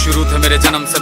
शुरू थे मेरे जन्म से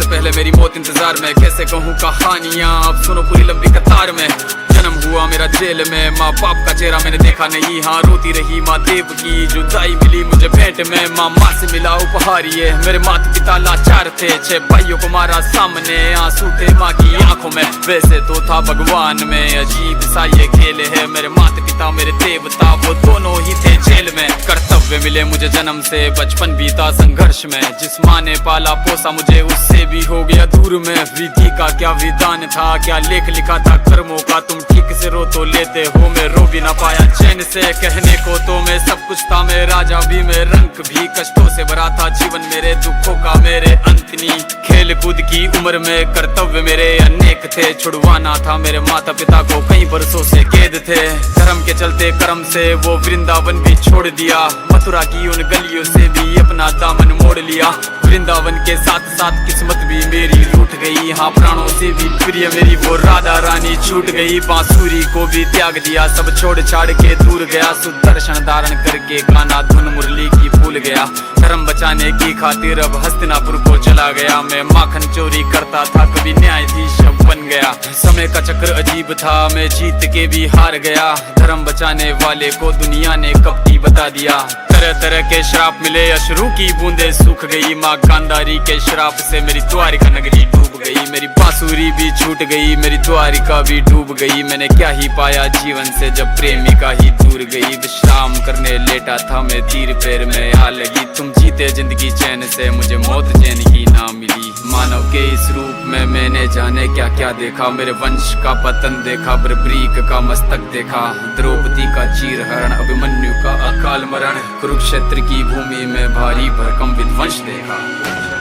पहले मेरी मौत इंतजार में। कैसे कहूँ कहानियाँ, अब सुनो पूरी लंबी कतार में। जन्म हुआ मेरा जेल में, माँ बाप का चेहरा मैंने देखा नहीं। हाँ रोती रही माँ देव की, जुदाई मिली मुझे भेंट में। माँ से मिला उपहार ये, मेरे माता पिता लाचार थे। 6 भाइयों को मारा सामने, आंसू थे माँ की आंखों में। वैसे तो था भगवान में, अजीब सा ये खेल है। मेरे माता पिता मेरे देवता, वो दोनों ही थे जेल में। कर्तव्य मिले मुझे जन्म से, बचपन बीता संघर्ष में। जिस माँ ने पाला पोसा मुझे, उससे भी हो गया दूर में। विधि का क्या विधान था, क्या लेख लिखा था कर्मों का। तुम ठीक से रो तो लेते हो, मैं रो भी ना पाया चैन से। कहने को तो मैं सब कुछ था, मैं राजा भी, मैं रंग भी। कष्टों से भरा था जीवन मेरे, दुखों का मेरे अंत नहीं। खेल कूद की उम्र में कर्तव्य मेरे अनेक थे। छुड़वाना था मेरे माता पिता को, कई बरसों से कैद थे। धर्म के चलते कर्म से वो वृंदावन भी छोड़ दिया। मथुरा की उन गलियों से भी अपना दामन मोड़ लिया। वृंदावन के साथ साथ किस्मत भी मेरी रूठ गई। हाँ प्राणों से भी प्रिय मेरी वो राधा रानी छूट गई। बांसुरी को भी त्याग दिया, सब छोड़ छाड़ के दूर गया। सुदर्शन धारण करके गाना धुन मुरली की भूल गया। धर्म बचाने की खातिर अब हस्तिनापुर को चला गया। मैं माखन चोरी करता था, कभी न्यायाधीश बन गया। समय का चक्र अजीब था, मैं जीत के भी हार गया। धर्म बचाने वाले को दुनिया ने कपटी बता दिया। तरह तरह के श्राप मिले, अश्रु की बूंदे सूख गई। माँ गांधारी के श्राप से मेरी द्वारिका नगरी डूब गई। मेरी बांसुरी भी छूट गई, मेरी द्वारिका भी डूब गई। मैंने क्या ही पाया जीवन से, जब प्रेमिका ही दूर गई। विश्राम करने लेटा था मैं, तीर पैर में आ लगी। तुम जीते जिंदगी चैन से, मुझे मौत चैन की ना मिली। मानव के इस रूप में मैंने जाने क्या क्या देखा। मेरे वंश का पतन देखा, बर्बरीक का मस्तक देखा। द्रौपदी का चीरहरण, अभिमन्यु का अकाल मरण। कुरुक्षेत्र की भूमि में भारी भरकम विध्वंस देखा।